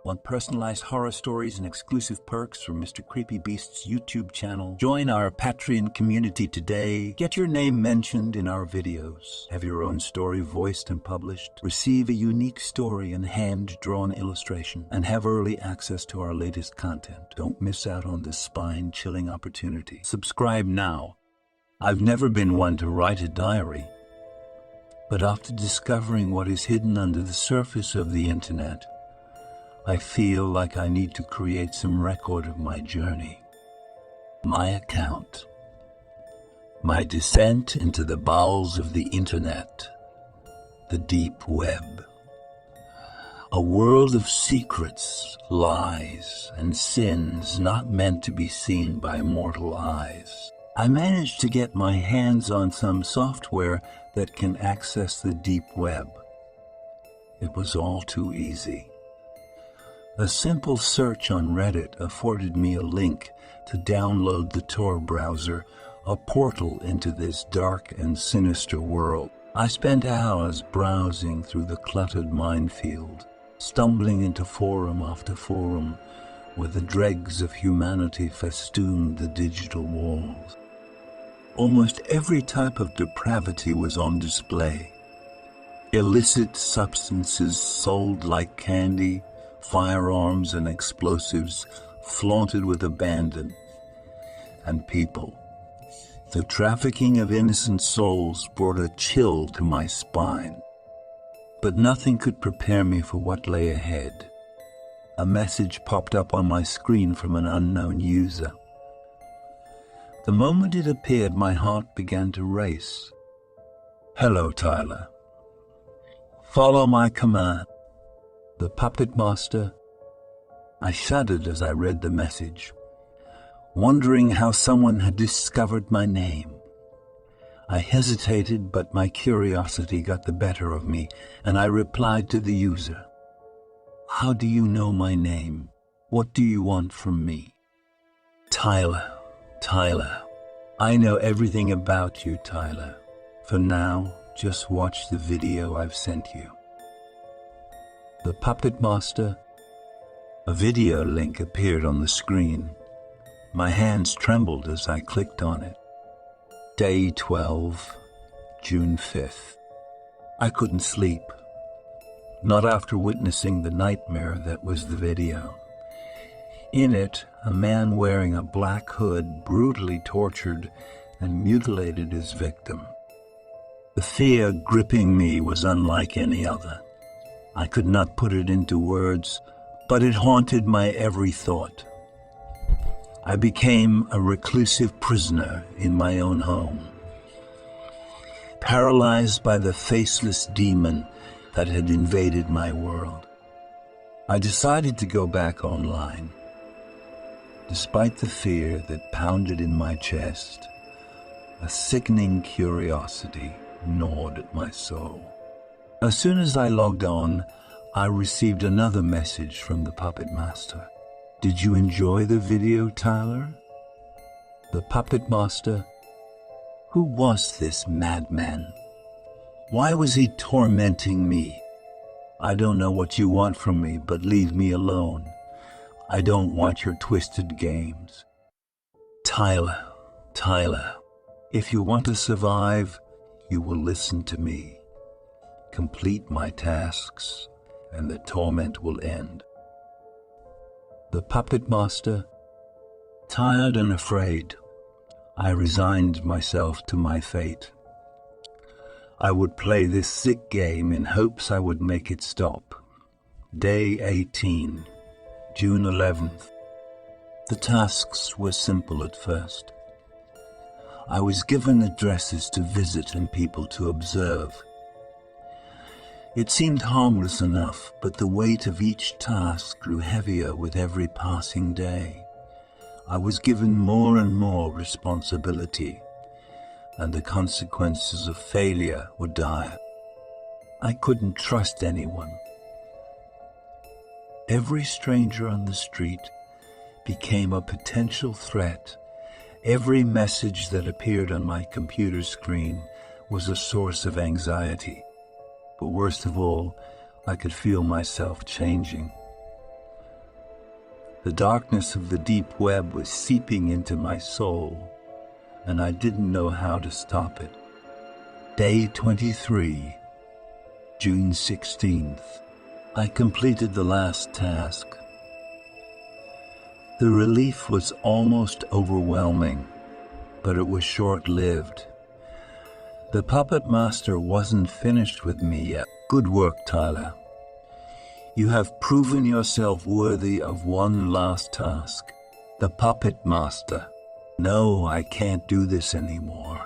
Want personalized horror stories and exclusive perks from Mr. Creepy Beast's YouTube channel? Join our Patreon community today. Get your name mentioned in our videos. Have your own story voiced and published. Receive a unique story and hand-drawn illustration. And have early access to our latest content. Don't miss out on this spine-chilling opportunity. Subscribe now. I've never been one to write a diary, but after discovering what is hidden under the surface of the internet, I feel like I need to create some record of my journey. My account. My descent into the bowels of the internet. The deep web. A world of secrets, lies, and sins not meant to be seen by mortal eyes. I managed to get my hands on some software that can access the deep web. It was all too easy. A simple search on Reddit afforded me a link to download the Tor browser, a portal into this dark and sinister world. I spent hours browsing through the cluttered minefield, stumbling into forum after forum where the dregs of humanity festooned the digital walls. Almost every type of depravity was on display. Illicit substances sold like candy, firearms and explosives flaunted with abandon, and people. The trafficking of innocent souls brought a chill to my spine. But nothing could prepare me for what lay ahead. A message popped up on my screen from an unknown user. The moment it appeared, my heart began to race. "Hello, Tyler. Follow my command. The Puppet Master." I shuddered as I read the message, wondering how someone had discovered my name. I hesitated, but my curiosity got the better of me, and I replied to the user, "How do you know my name? What do you want from me?" Tyler, I know everything about you, Tyler. For now, just watch the video I've sent you. The Puppet Master. A video link appeared on the screen. My hands trembled as I clicked on it. Day 12, June 5th. I couldn't sleep. Not after witnessing the nightmare that was the video. In it, a man wearing a black hood brutally tortured and mutilated his victim. The fear gripping me was unlike any other. I could not put it into words, but it haunted my every thought. I became a reclusive prisoner in my own home, paralyzed by the faceless demon that had invaded my world. I decided to go back online. Despite the fear that pounded in my chest, a sickening curiosity gnawed at my soul. As soon as I logged on, I received another message from the Puppet Master. "Did you enjoy the video, Tyler?" The Puppet Master. Who was this madman? Why was he tormenting me? I don't know what you want from me, but leave me alone. I don't want your twisted games. Tyler, if you want to survive, you will listen to me. Complete my tasks, and the torment will end. The Puppet Master. Tired and afraid, I resigned myself to my fate. I would play this sick game in hopes I would make it stop. Day 18, June 11th. The tasks were simple at first. I was given addresses to visit and people to observe. It seemed harmless enough, but the weight of each task grew heavier with every passing day. I was given more and more responsibility, and the consequences of failure were dire. I couldn't trust anyone. Every stranger on the street became a potential threat. Every message that appeared on my computer screen was a source of anxiety. But worst of all, I could feel myself changing. The darkness of the deep web was seeping into my soul, and I didn't know how to stop it. Day 23, June 16th. I completed the last task. The relief was almost overwhelming, but it was short-lived. The puppet master wasn't finished with me yet. Good work, Tyler. You have proven yourself worthy of one last task. The puppet master. No, I can't do this anymore.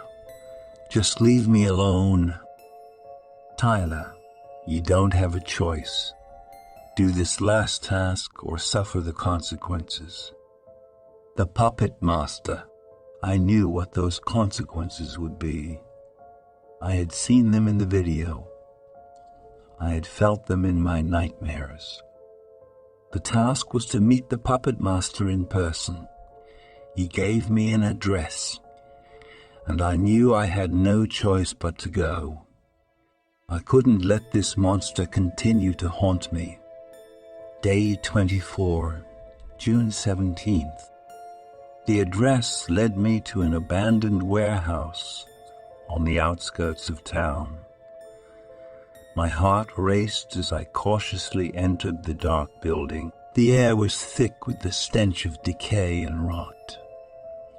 Just leave me alone. Tyler, you don't have a choice. Do this last task or suffer the consequences. The puppet master. I knew what those consequences would be. I had seen them in the video. I had felt them in my nightmares. The task was to meet the puppet master in person. He gave me an address, and I knew I had no choice but to go. I couldn't let this monster continue to haunt me. Day 24, June 17th. The address led me to an abandoned warehouse on the outskirts of town. My heart raced as I cautiously entered the dark building. The air was thick with the stench of decay and rot.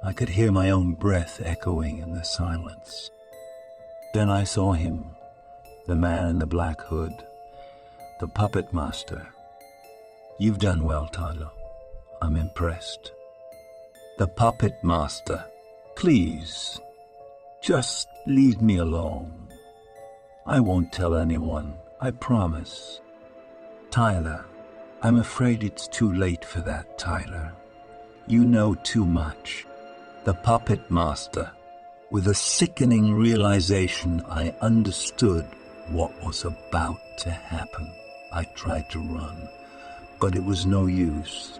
I could hear my own breath echoing in the silence. Then I saw him, the man in the black hood, the puppet master. You've done well, Tyler. I'm impressed. The puppet master. Please, just leave me alone. I won't tell anyone, I promise. Tyler, I'm afraid it's too late for that, Tyler. You know too much. The puppet master. With a sickening realization, I understood what was about to happen. I tried to run, but it was no use.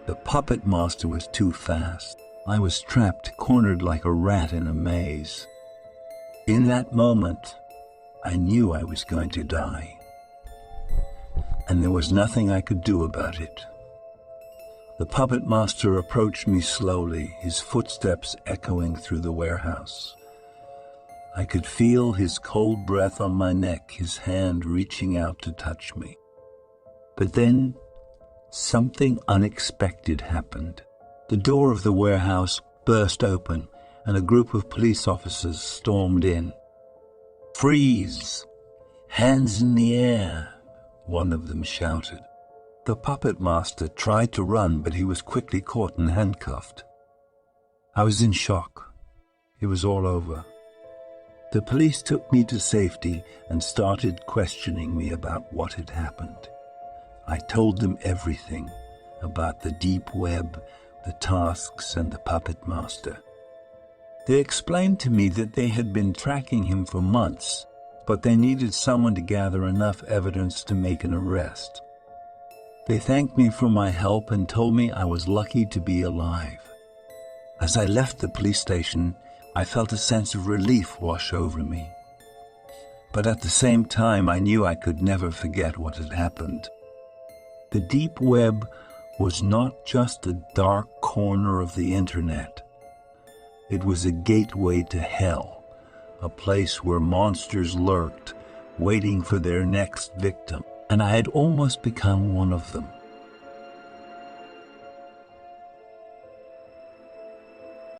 The puppet master was too fast. I was trapped, cornered like a rat in a maze. In that moment, I knew I was going to die, and there was nothing I could do about it. The puppet master approached me slowly, his footsteps echoing through the warehouse. I could feel his cold breath on my neck, his hand reaching out to touch me. But then, something unexpected happened. The door of the warehouse burst open, and a group of police officers stormed in. "Freeze! Hands in the air!" one of them shouted. The puppet master tried to run, but he was quickly caught and handcuffed. I was in shock. It was all over. The police took me to safety and started questioning me about what had happened. I told them everything about the deep web, the tasks, and the puppet master. They explained to me that they had been tracking him for months, but they needed someone to gather enough evidence to make an arrest. They thanked me for my help and told me I was lucky to be alive. As I left the police station, I felt a sense of relief wash over me. But at the same time, I knew I could never forget what had happened. The deep web was not just a dark corner of the internet. It was a gateway to hell, a place where monsters lurked, waiting for their next victim. And I had almost become one of them.